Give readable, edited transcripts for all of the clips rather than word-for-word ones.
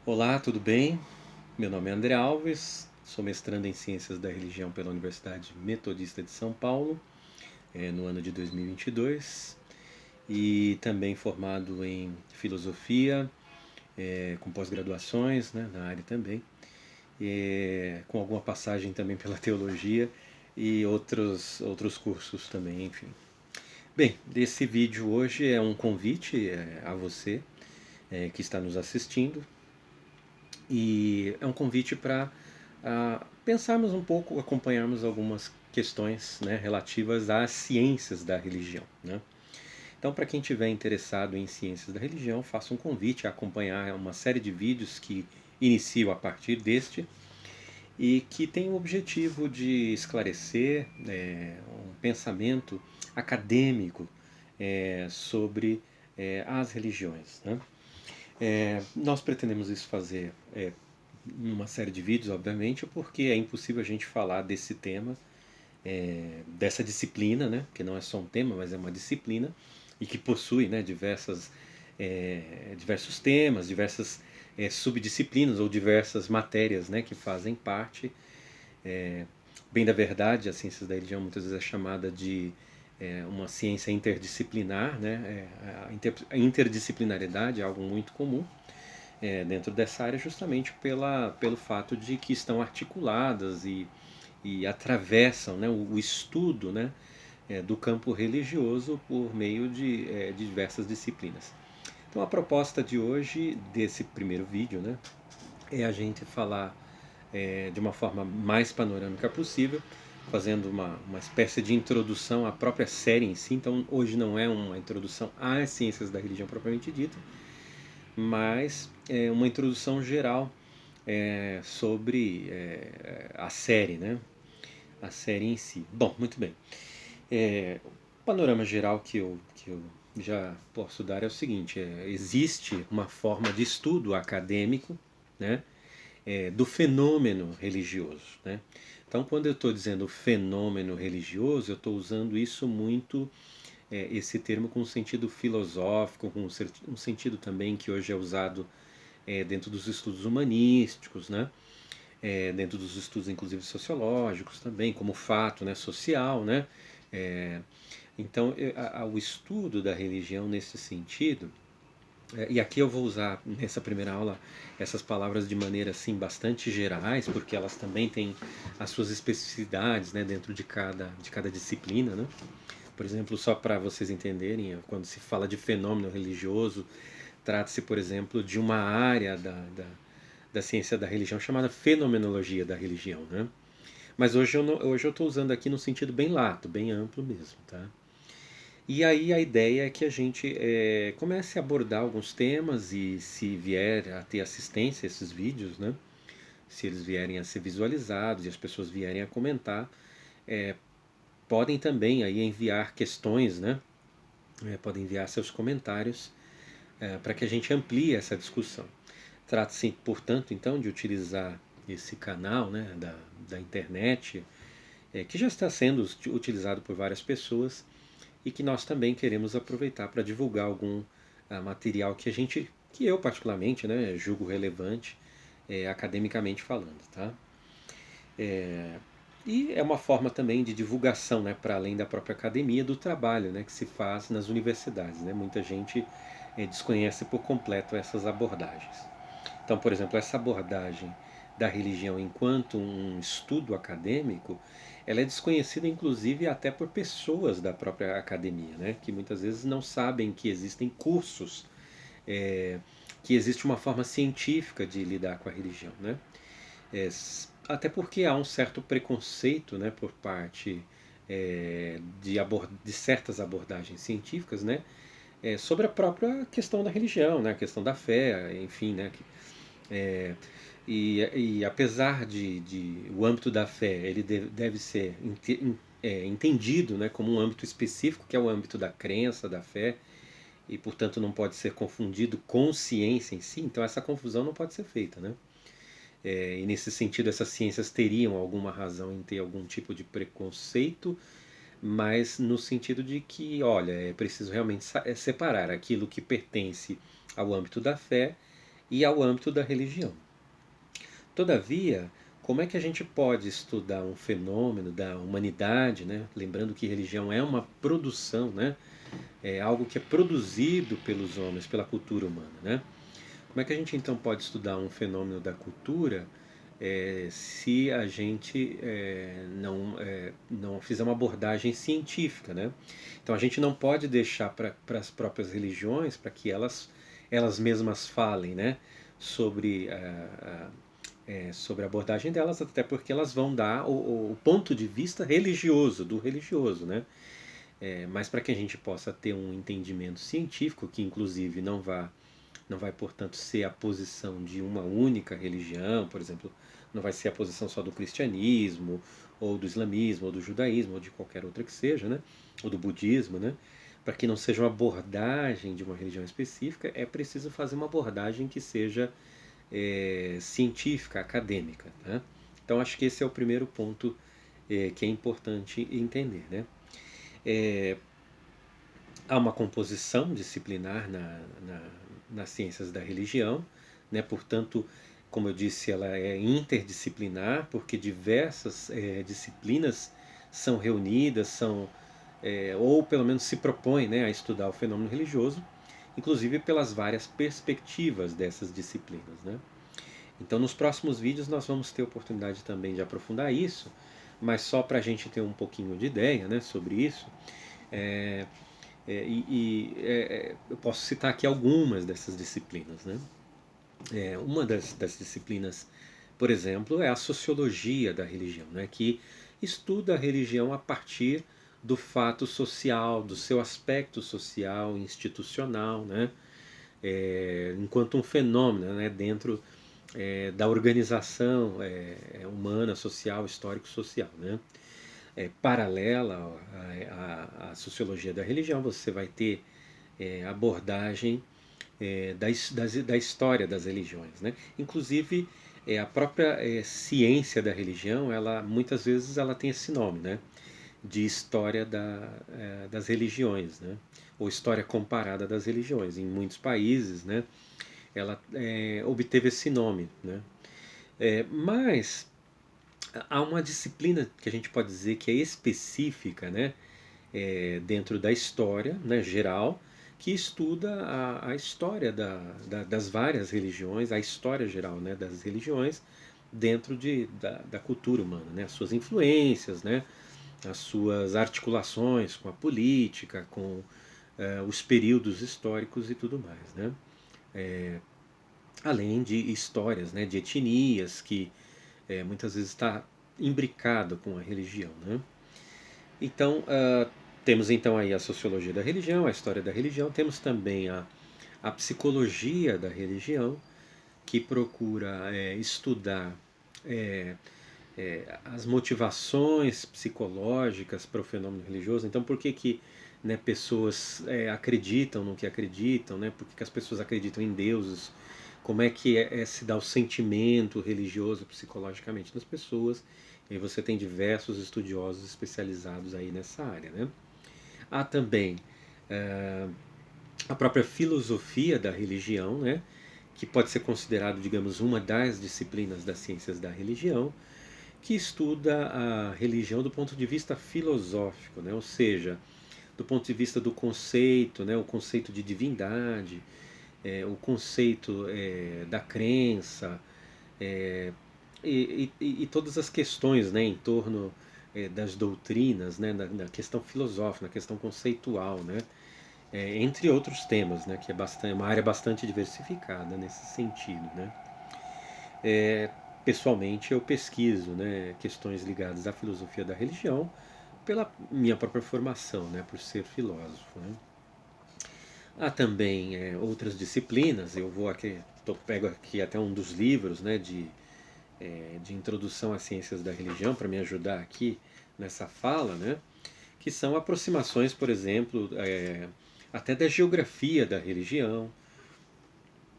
Olá, tudo bem? Meu nome é André Alves, sou mestrando em Ciências da Religião pela Universidade Metodista de São Paulo, no ano de 2022, e também formado em Filosofia, com pós-graduações, né, na área também, com alguma passagem também pela Teologia e outros cursos também, enfim. Bem, esse vídeo hoje é um convite a você que está nos assistindo. E é um convite para pensarmos um pouco, acompanharmos algumas questões, né, relativas às ciências da religião. Né? Então, para quem estiver interessado em ciências da religião, faço um convite a acompanhar uma série de vídeos que iniciam a partir deste e que tem o objetivo de esclarecer um pensamento acadêmico sobre as religiões. Né? Nós pretendemos isso fazer numa série de vídeos, obviamente, porque é impossível a gente falar desse tema, dessa disciplina, né? Que não é só um tema, mas é uma disciplina e que possui, né, diversos temas, diversas subdisciplinas ou diversas matérias, né, que fazem parte. Bem da verdade, as ciências da religião muitas vezes é chamada de uma ciência interdisciplinar, né? A interdisciplinaridade é algo muito comum dentro dessa área justamente pelo fato de que estão articuladas e atravessam, né, o estudo, né, do campo religioso por meio de diversas disciplinas. Então a proposta de hoje, desse primeiro vídeo, né, é a gente falar de uma forma mais panorâmica possível, fazendo uma espécie de introdução à própria série em si. Então hoje não é uma introdução às ciências da religião propriamente dita, mas uma introdução geral sobre a série, né? A série em si. Bom, muito bem. O panorama geral que eu já posso dar é o seguinte: existe uma forma de estudo acadêmico, né? Do fenômeno religioso, né? Então, quando eu estou dizendo fenômeno religioso, eu estou usando isso muito, esse termo com um sentido filosófico, com um sentido também que hoje é usado dentro dos estudos humanísticos, né? Dentro dos estudos inclusive sociológicos também, como fato, né, social. Né? É, então, o estudo da religião nesse sentido, e aqui eu vou usar nessa primeira aula essas palavras de maneira assim bastante gerais, porque elas também têm as suas especificidades, né, dentro de cada disciplina. Né? Por exemplo, só para vocês entenderem, quando se fala de fenômeno religioso, trata-se, por exemplo, de uma área da ciência da religião chamada fenomenologia da religião. Né? Mas hoje eu estou usando aqui no sentido bem lato, bem amplo mesmo. Tá? E aí a ideia é que a gente comece a abordar alguns temas e, se vier a ter assistência a esses vídeos, né? Se eles vierem a ser visualizados e as pessoas vierem a comentar, podem também aí enviar questões, né? Podem enviar seus comentários para que a gente amplie essa discussão. Trata-se, portanto, então, de utilizar esse canal, né, da internet, que já está sendo utilizado por várias pessoas e que nós também queremos aproveitar para divulgar algum material que eu particularmente, né, julgo relevante, academicamente falando, tá? E é uma forma também de divulgação, né, para além da própria academia, do trabalho, né, que se faz nas universidades. Né? Muita gente desconhece por completo essas abordagens. Então, por exemplo, essa abordagem da religião enquanto um estudo acadêmico, ela é desconhecida inclusive até por pessoas da própria academia, né? Que muitas vezes não sabem que existem cursos, é, que existe uma forma científica de lidar com a religião. Né? É, até porque há um certo preconceito, né, por parte de certas abordagens científicas, né, sobre a própria questão da religião, né, a questão da fé, enfim, né, é, e apesar de o âmbito da fé ele deve ser entendido, né, como um âmbito específico, que é o âmbito da crença, da fé, e portanto não pode ser confundido com ciência em si, então essa confusão não pode ser feita. Né? E nesse sentido, essas ciências teriam alguma razão em ter algum tipo de preconceito, mas no sentido de que, olha, é preciso realmente separar aquilo que pertence ao âmbito da fé e ao âmbito da religião. Todavia, como é que a gente pode estudar um fenômeno da humanidade, né? Lembrando que religião é uma produção, né? É algo que é produzido pelos homens, pela cultura humana, né? Como é que a gente então pode estudar um fenômeno da cultura se a gente não fizer uma abordagem científica, né? Então a gente não pode deixar para as próprias religiões, para que elas mesmas falem, né? Sobre sobre a abordagem delas, até porque elas vão dar o ponto de vista religioso, do religioso, né? Mas para que a gente possa ter um entendimento científico, que inclusive não vai, portanto, ser a posição de uma única religião, por exemplo, não vai ser a posição só do cristianismo, ou do islamismo, ou do judaísmo, ou de qualquer outra que seja, né? Ou do budismo, né? Para que não seja uma abordagem de uma religião específica, é preciso fazer uma abordagem que seja científica, acadêmica. Né? Então acho que esse é o primeiro ponto que é importante entender. Né? Há uma composição disciplinar nas ciências da religião, né? Portanto, como eu disse, ela é interdisciplinar, porque diversas disciplinas são reunidas, ou pelo menos se propõem, né, a estudar o fenômeno religioso, inclusive pelas várias perspectivas dessas disciplinas. Né? Então, nos próximos vídeos nós vamos ter oportunidade também de aprofundar isso, mas só para a gente ter um pouquinho de ideia, né, sobre isso, eu posso citar aqui algumas dessas disciplinas. Né? Uma das disciplinas, por exemplo, é a sociologia da religião, né, que estuda a religião a partir do fato social, do seu aspecto social, institucional, né, enquanto um fenômeno, né, dentro da organização humana, social, histórico-social. Né? Paralela à sociologia da religião, você vai ter abordagem da história das religiões. Né? Inclusive, a própria ciência da religião, ela muitas vezes ela tem esse nome, né? De história das religiões, né? Ou história comparada das religiões. Em muitos países, né? Ela obteve esse nome. Né? Mas há uma disciplina que a gente pode dizer que é específica, né? Dentro da história, né, geral, que estuda a história das várias religiões, a história geral, né, das religiões dentro da cultura humana, né, as suas influências, né, as suas articulações com a política, com os períodos históricos e tudo mais. Né? Além de histórias, né, de etnias que muitas vezes está imbricado com a religião. Né? Então, temos então aí a sociologia da religião, a história da religião, temos também a psicologia da religião, que procura estudar as motivações psicológicas para o fenômeno religioso. Então, por que que, né, pessoas acreditam no que acreditam, né? Por que que as pessoas acreditam em deuses? Como é que se dá o sentimento religioso psicologicamente nas pessoas? E aí você tem diversos estudiosos especializados aí nessa área. Né? Há também a própria filosofia da religião, né? Que pode ser considerado, digamos, uma das disciplinas das ciências da religião, que estuda a religião do ponto de vista filosófico, né? Ou seja, do ponto de vista do conceito, né? O conceito de divindade, o conceito da crença, e todas as questões, né, em torno das doutrinas, né, na questão filosófica, na questão conceitual, né, entre outros temas, né, que é uma área bastante diversificada nesse sentido. Né. Pessoalmente, eu pesquiso, né, questões ligadas à filosofia da religião pela minha própria formação, né, por ser filósofo. Né. Há também outras disciplinas, pego aqui até um dos livros, né, de introdução às ciências da religião para me ajudar aqui nessa fala, né, que são aproximações, por exemplo, até da geografia da religião,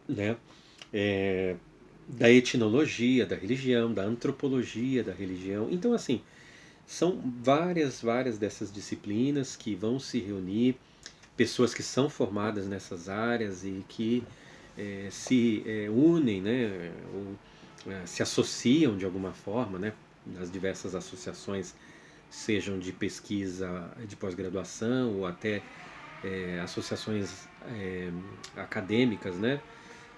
né, da etnologia da religião, da antropologia da religião. Então, assim, são várias dessas disciplinas que vão se reunir, pessoas que são formadas nessas áreas e que se unem, né, ou se associam de alguma forma, né, nas diversas associações, sejam de pesquisa de pós-graduação ou até associações acadêmicas, né,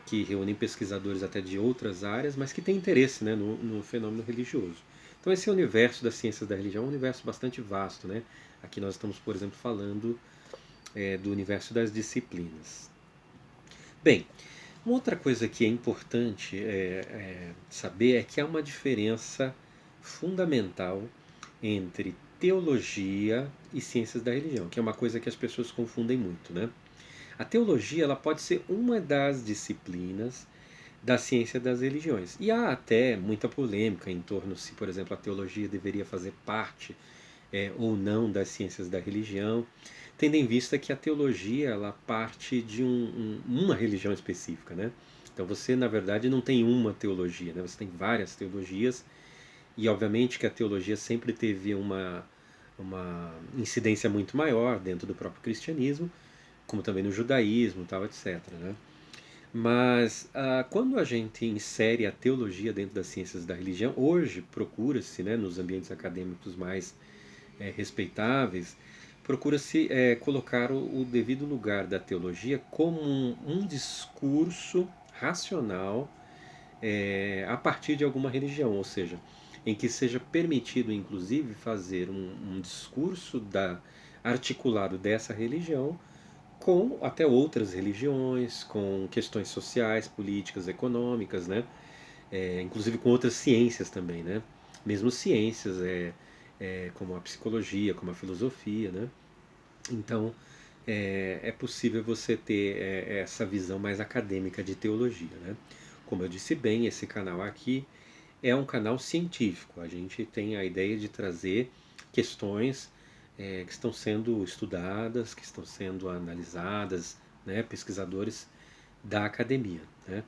que reúnem pesquisadores até de outras áreas, mas que têm interesse, né, no fenômeno religioso. Então esse universo das ciências da religião é um universo bastante vasto, né? Aqui nós estamos, por exemplo, falando do universo das disciplinas. Bem, uma outra coisa que é importante saber é que há uma diferença fundamental entre teologia e ciências da religião, que é uma coisa que as pessoas confundem muito, né? A teologia ela pode ser uma das disciplinas da ciência das religiões. E há até muita polêmica em torno se, por exemplo, a teologia deveria fazer parte ou não das ciências da religião, tendo em vista que a teologia ela parte de uma religião específica, né? Então você, na verdade, não tem uma teologia, né? Você tem várias teologias e, obviamente, que a teologia sempre teve uma incidência muito maior dentro do próprio cristianismo, como também no judaísmo, tal, etc. Né? Mas quando a gente insere a teologia dentro das ciências da religião, hoje procura-se, né, nos ambientes acadêmicos mais respeitáveis, procura-se colocar o devido lugar da teologia como um discurso racional a partir de alguma religião, ou seja, em que seja permitido, inclusive, fazer um discurso articulado dessa religião com até outras religiões, com questões sociais, políticas, econômicas, né? Inclusive com outras ciências também, né? Mesmo ciências como a psicologia, como a filosofia, né? Então é possível você ter essa visão mais acadêmica de teologia, né? Como eu disse bem, esse canal aqui é um canal científico. A gente tem a ideia de trazer questões que estão sendo estudadas, que estão sendo analisadas, né, pesquisadores da academia. Né?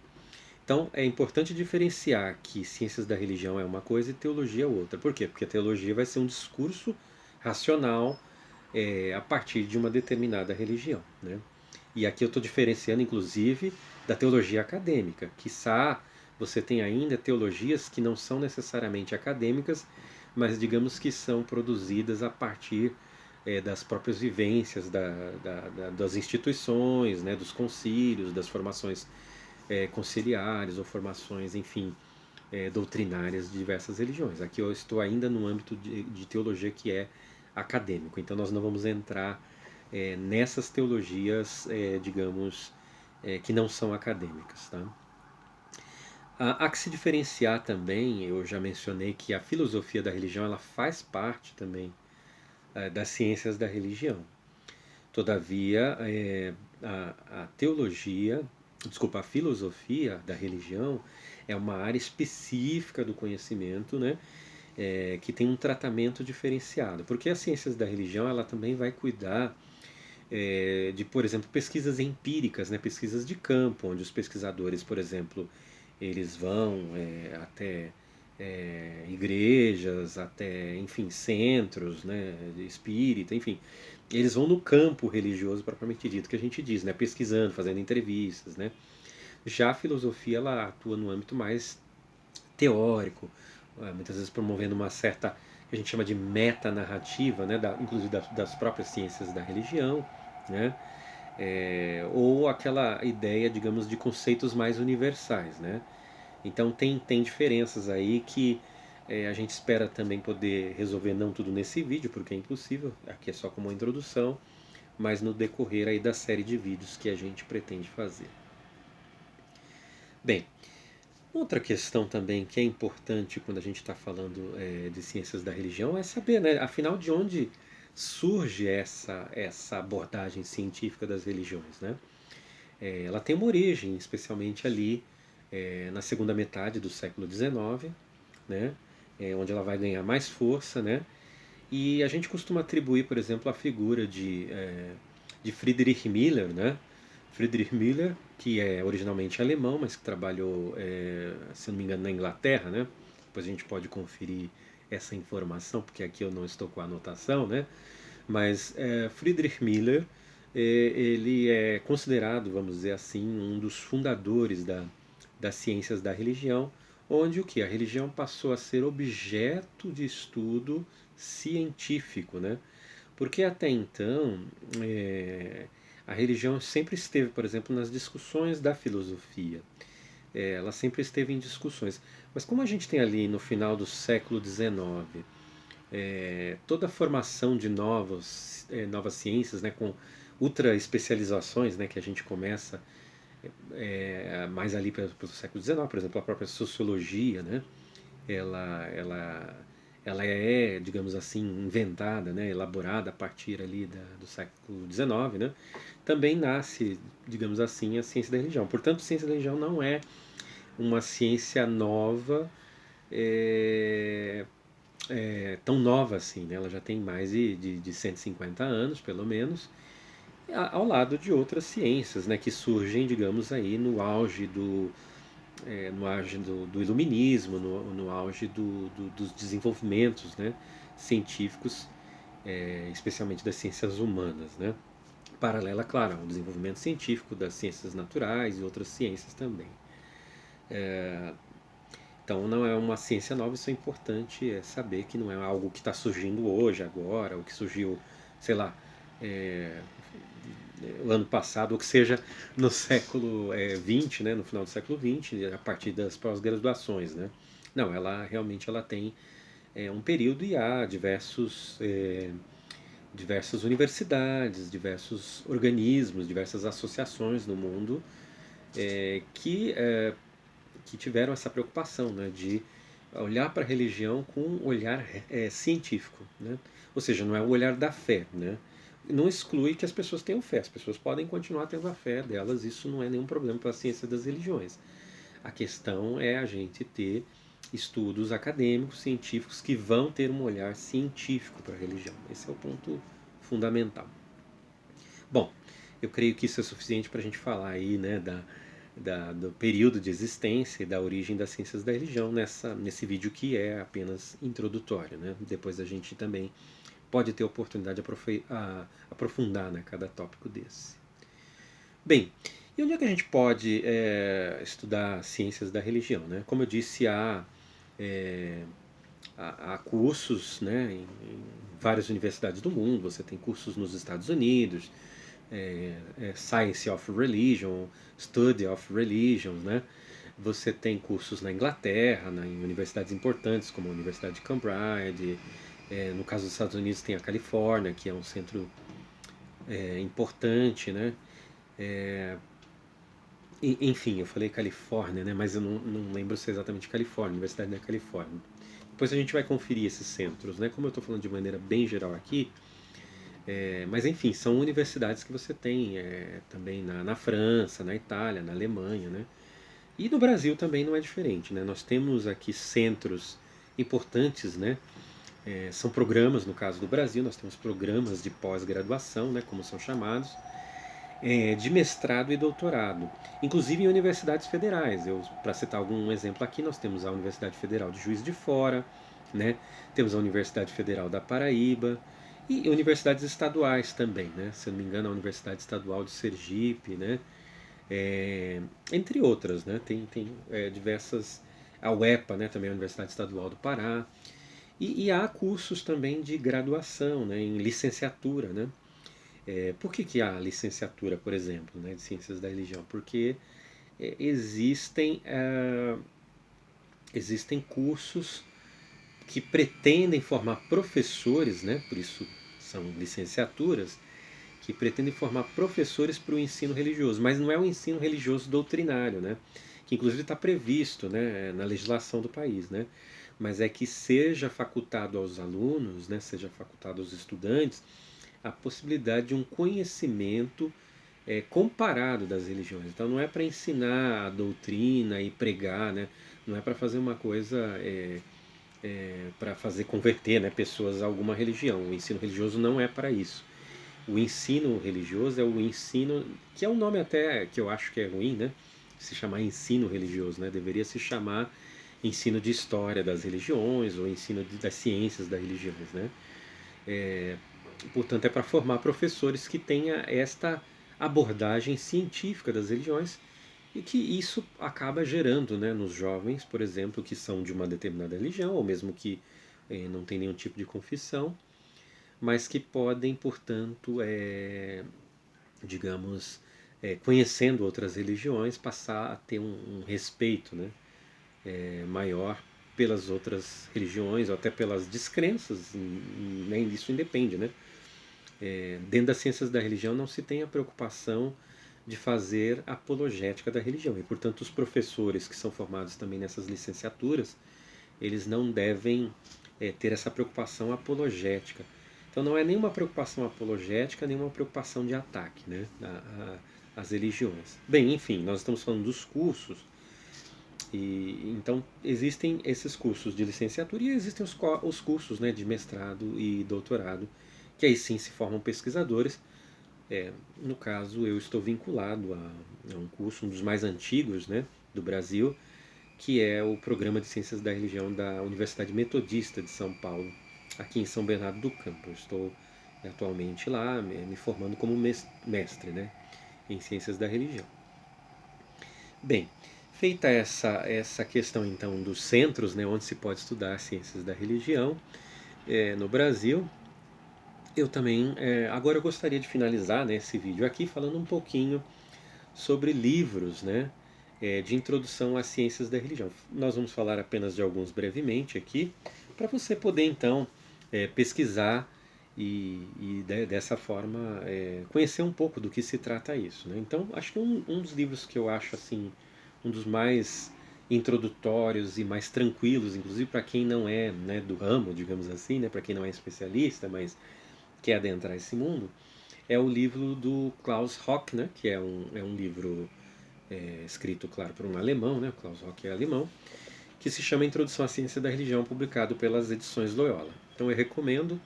Então é importante diferenciar que ciências da religião é uma coisa e teologia é outra. Por quê? Porque a teologia vai ser um discurso racional a partir de uma determinada religião. Né? E aqui eu estou diferenciando, inclusive, da teologia acadêmica. Quiçá você tem ainda teologias que não são necessariamente acadêmicas, mas digamos que são produzidas a partir das próprias vivências das instituições, né, dos concílios, das formações conciliares ou formações, enfim, doutrinárias de diversas religiões. Aqui eu estou ainda no âmbito de teologia que é acadêmico, então nós não vamos entrar nessas teologias, digamos, que não são acadêmicas. Tá? Há que se diferenciar também, eu já mencionei que a filosofia da religião ela faz parte também das ciências da religião. Todavia, a teologia, desculpa, a filosofia da religião é uma área específica do conhecimento, né, que tem um tratamento diferenciado. Porque as ciências da religião ela também vai cuidar de, por exemplo, pesquisas empíricas, né, pesquisas de campo, onde os pesquisadores, por exemplo, eles vão até igrejas, até, enfim, centros, né, de espírita, enfim, eles vão no campo religioso propriamente dito, que a gente diz, né, pesquisando, fazendo entrevistas, né. Já a filosofia ela atua no âmbito mais teórico, muitas vezes promovendo uma certa que a gente chama de metanarrativa, né, inclusive das próprias ciências da religião, né, ou aquela ideia, digamos, de conceitos mais universais, né. Então tem diferenças aí que a gente espera também poder resolver não tudo nesse vídeo, porque é impossível, aqui é só como uma introdução, mas no decorrer aí da série de vídeos que a gente pretende fazer. Bem, outra questão também que é importante quando a gente está falando de ciências da religião é saber, né, afinal, de onde surge essa abordagem científica das religiões, né? Ela tem uma origem, especialmente ali na segunda metade do século XIX, né? Onde ela vai ganhar mais força, né? E a gente costuma atribuir, por exemplo, a figura de Friedrich Miller, né? Friedrich Miller, que é originalmente alemão, mas que trabalhou, se não me engano, na Inglaterra, né? Depois a gente pode conferir essa informação, porque aqui eu não estou com a anotação, né? Mas Friedrich Miller ele é considerado, vamos dizer assim, um dos fundadores das ciências da religião, onde o que? A religião passou a ser objeto de estudo científico, né? Porque até então a religião sempre esteve, por exemplo, nas discussões da filosofia. Ela sempre esteve em discussões. Mas como a gente tem ali no final do século XIX toda a formação de novas ciências, né, com ultra especializações, né, que a gente começa mais ali pelo século XIX, por exemplo, a própria sociologia, né, ela, ela, ela é, digamos assim, inventada, né, elaborada a partir ali do século XIX, né, também nasce, digamos assim, a ciência da religião. Portanto, a ciência da religião não é uma ciência nova, é, tão nova assim, né? Ela já tem mais de 150 anos, pelo menos, ao lado de outras ciências, né, que surgem, digamos, aí no auge do iluminismo, no auge dos desenvolvimentos, né, científicos, especialmente das ciências humanas, né? Paralela, claro, ao desenvolvimento científico das ciências naturais e outras ciências também. Então não é uma ciência nova, isso é importante saber que não é algo que está surgindo hoje, agora, ou que surgiu, sei lá, é, o ano passado, ou que seja no século XX, né, no final do século XX, a partir das pós-graduações, né? Não, ela realmente ela tem um período e há diversas universidades, diversos organismos, diversas associações no mundo é, que, é, que tiveram essa preocupação, né, de olhar para a religião com um olhar científico, né? Ou seja, não é o olhar da fé, né? Não exclui que as pessoas tenham fé, as pessoas podem continuar tendo a fé delas, isso não é nenhum problema para a ciência das religiões. A questão é a gente ter estudos acadêmicos, científicos, que vão ter um olhar científico para a religião. Esse é o ponto fundamental. Bom, eu creio que isso é suficiente para a gente falar aí, né, do período de existência e da origem das ciências da religião nesse vídeo que é apenas introdutório, né? Depois a gente também pode ter oportunidade de aprofundar, né, cada tópico desse. Bem, e onde é que a gente pode estudar ciências da religião, né? Como eu disse, é, há cursos, né, em várias universidades do mundo. Você tem cursos nos Estados Unidos, Science of Religion, Study of Religions, né? Você tem cursos na Inglaterra, em universidades importantes como a Universidade de Cambridge. No caso dos Estados Unidos tem a Califórnia, que é um centro importante, né? Enfim, eu falei Califórnia, né? Mas eu não lembro se é exatamente Califórnia, Universidade da Califórnia. Depois a gente vai conferir esses centros, né? Como eu estou falando de maneira bem geral aqui, mas enfim, são universidades que você tem também na França, na Itália, na Alemanha, né? E no Brasil também não é diferente, né? Nós temos aqui centros importantes, né? São programas, no caso do Brasil, nós temos programas de pós-graduação, né? Como são chamados, de mestrado e doutorado, inclusive em universidades federais. Para citar algum exemplo aqui, nós temos a Universidade Federal de Juiz de Fora, né? Temos a Universidade Federal da Paraíba e universidades estaduais também, né? Se eu não me engano, a Universidade Estadual de Sergipe, né? Entre outras, né? Tem diversas, a UEPA, né? Também a Universidade Estadual do Pará, e há cursos também de graduação, né? Em licenciatura, né? Por que há licenciatura, por exemplo, né? De ciências da religião? Porque existem cursos que pretendem formar professores, né? Por isso são licenciaturas, que pretendem formar professores para o ensino religioso, mas não é um ensino religioso doutrinário, né? Que inclusive está previsto, né, na legislação do país, né? Mas é que seja facultado aos alunos, né, seja facultado aos estudantes, a possibilidade de um conhecimento comparado das religiões. Então não é para ensinar a doutrina e pregar, né? Não é para fazer uma coisa para fazer converter, né, pessoas a alguma religião. O ensino religioso não é para isso. O ensino religioso é o ensino, que é um nome até que eu acho que é ruim, né? Se chamar ensino religioso, né? Deveria se chamar ensino de história das religiões ou ensino das ciências das religiões, né? portanto, é para formar professores que tenha esta abordagem científica das religiões e que isso acaba gerando, né, nos jovens, por exemplo, que são de uma determinada religião, ou mesmo que não tem nenhum tipo de confissão, mas que podem, portanto, digamos, conhecendo outras religiões, passar a ter um respeito, né, maior pelas outras religiões, ou até pelas descrenças, nem isso independe, né? Dentro das ciências da religião não se tem a preocupação de fazer apologética da religião, e portanto os professores que são formados também nessas licenciaturas, eles não devem ter essa preocupação apologética. Então não é nenhuma preocupação apologética, nenhuma preocupação de ataque, né, às religiões. Bem, enfim, nós estamos falando dos cursos, e então existem esses cursos de licenciatura e existem os cursos, né, de mestrado e doutorado, que aí sim se formam pesquisadores. No caso, eu estou vinculado a um curso, um dos mais antigos, né, do Brasil, que é o Programa de Ciências da Religião da Universidade Metodista de São Paulo, aqui em São Bernardo do Campo. Eu estou atualmente lá me formando como mestre, né, em Ciências da Religião. Bem, feita essa questão então dos centros, né, onde se pode estudar ciências da religião no Brasil, eu também agora eu gostaria de finalizar, né, esse vídeo aqui falando um pouquinho sobre livros, né, de introdução às ciências da religião. Nós vamos falar apenas de alguns brevemente aqui, para você poder então pesquisar e dessa forma conhecer um pouco do que se trata isso, né? Então, acho que um dos livros que eu acho assim um dos mais introdutórios e mais tranquilos, inclusive para quem não é, né, do ramo, digamos assim, né, para quem não é especialista, mas quer adentrar esse mundo, é o livro do Klaus Hock, né, que é um livro escrito, claro, por um alemão, né, o Klaus Hock é alemão, que se chama Introdução à Ciência da Religião, publicado pelas edições Loyola. Então eu recomendo,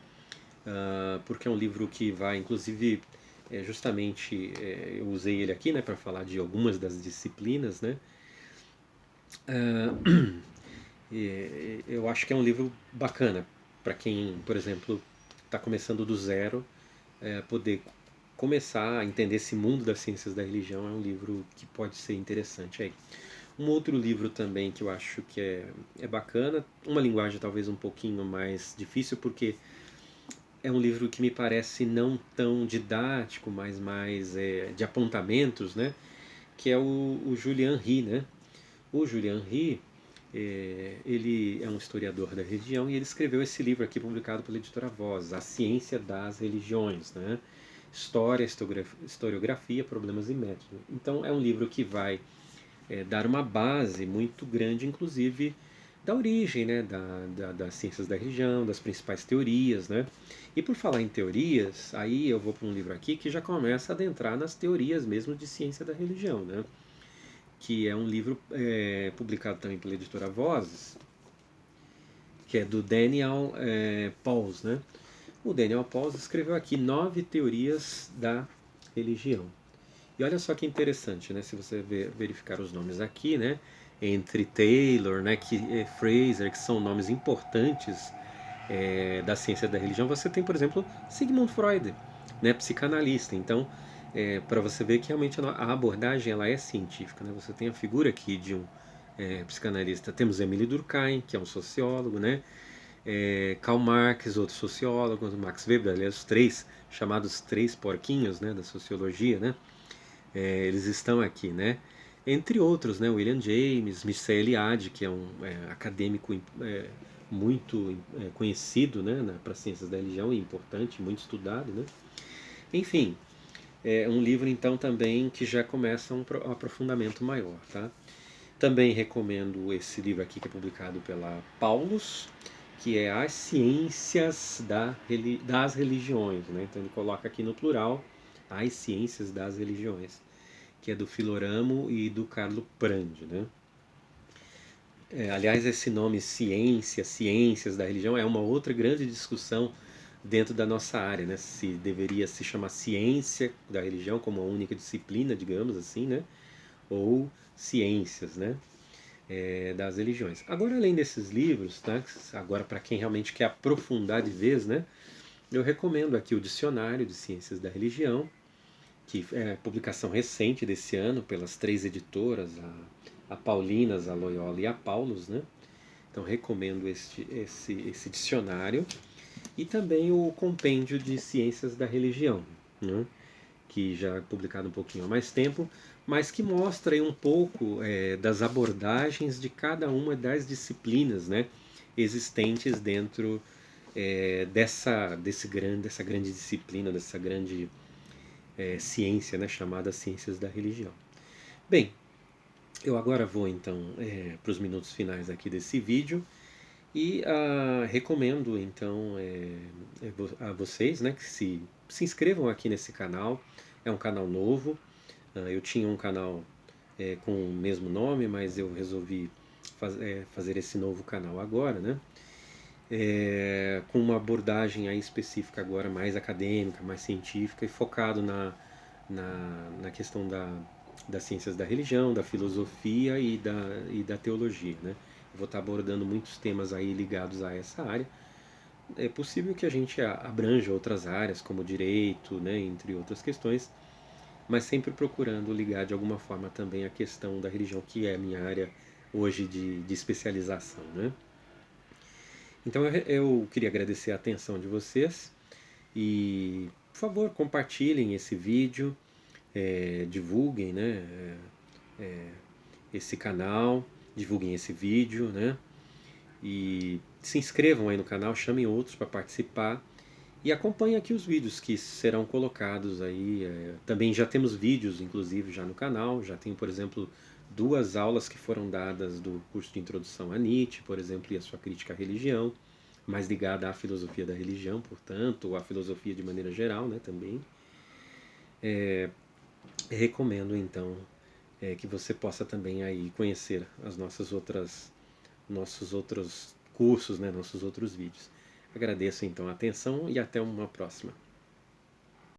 porque é um livro que vai, inclusive, justamente, eu usei ele aqui, né, para falar de algumas das disciplinas, né. Eu acho que é um livro bacana para quem, por exemplo, está começando do zero, poder começar a entender esse mundo das ciências da religião. É um livro que pode ser interessante aí. Um outro livro também que eu acho que é bacana, uma linguagem talvez um pouquinho mais difícil, porque é um livro que me parece não tão didático, mas mais de apontamentos, né? Que é o Julian Rie, né? O Julian Rie, ele é um historiador da religião e ele escreveu esse livro aqui publicado pela editora Voz, A Ciência das Religiões, né? História, historiografia, problemas e métodos. Então é um livro que vai dar uma base muito grande, inclusive da origem, né, das ciências da religião, das principais teorias, né? E por falar em teorias, aí eu vou para um livro aqui que já começa a adentrar nas teorias mesmo de ciência da religião, né? Que é um livro publicado também pela editora Vozes, que é do Daniel Pauls, né? O Daniel Pauls escreveu aqui 9 teorias da religião. E olha só que interessante, né? Se você verificar os nomes aqui, né? Entre Taylor, né? Fraser, que são nomes importantes da ciência da religião, você tem, por exemplo, Sigmund Freud, né? Psicanalista. Então, para você ver que realmente a abordagem ela é científica, né? Você tem a figura aqui de um psicanalista. Temos Emile Durkheim, que é um sociólogo, né? Karl Marx, outro sociólogo, Max Weber, aliás, os três chamados três porquinhos, né, da sociologia, né? Eles estão aqui, né? Entre outros, né? William James, Mircea Eliade, que é um acadêmico muito conhecido, né, para ciências da religião e importante, muito estudado, né? Enfim, é um livro então também que já começa um aprofundamento maior, tá? Também recomendo esse livro aqui que é publicado pela Paulus, que é As Ciências das Religiões, né? Então ele coloca aqui no plural As Ciências das Religiões, que é do Filoramo e do Carlo Prandi, né? Aliás, esse nome ciências da religião, é uma outra grande discussão dentro da nossa área, né? Se deveria se chamar ciência da religião como a única disciplina, digamos assim, né? Ou ciências, né? Das religiões. Agora, além desses livros, tá? Agora para quem realmente quer aprofundar de vez, né? eu recomendo aqui o Dicionário de Ciências da Religião, que é publicação recente desse ano pelas 3 editoras, a Paulinas, a Loyola e a Paulus, né? Então recomendo esse dicionário e também o Compêndio de Ciências da Religião, né? Que já é publicado um pouquinho há mais tempo, mas que mostra aí um pouco das abordagens de cada uma das disciplinas, né, existentes dentro dessa grande disciplina, dessa grande ciência, né, chamada Ciências da Religião. Bem, eu agora vou então para os minutos finais aqui desse vídeo e recomendo então a vocês, né, que se inscrevam aqui nesse canal. É um canal novo. Eu tinha um canal com o mesmo nome, mas eu resolvi fazer esse novo canal agora, né? Com uma abordagem aí específica agora mais acadêmica, mais científica e focado na questão das ciências da religião, da filosofia e da teologia, né? Eu vou estar abordando muitos temas aí ligados a essa área. É possível que a gente abranja outras áreas, como direito, né, entre outras questões, mas sempre procurando ligar de alguma forma também a questão da religião, que é a minha área hoje de especialização, né? Então eu queria agradecer a atenção de vocês e, por favor, compartilhem esse vídeo, divulguem, né, esse canal, divulguem esse vídeo, né? E se inscrevam aí no canal, chamem outros para participar e acompanhem aqui os vídeos que serão colocados aí. Também já temos vídeos, inclusive, já no canal. Já tenho, por exemplo, 2 aulas que foram dadas do curso de Introdução a Nietzsche, por exemplo, e a sua crítica à religião, mais ligada à filosofia da religião, portanto, ou à filosofia de maneira geral, né, também. Recomendo, então, que você possa também aí conhecer as nossos outros cursos, né, nossos outros vídeos. Agradeço então a atenção e até uma próxima.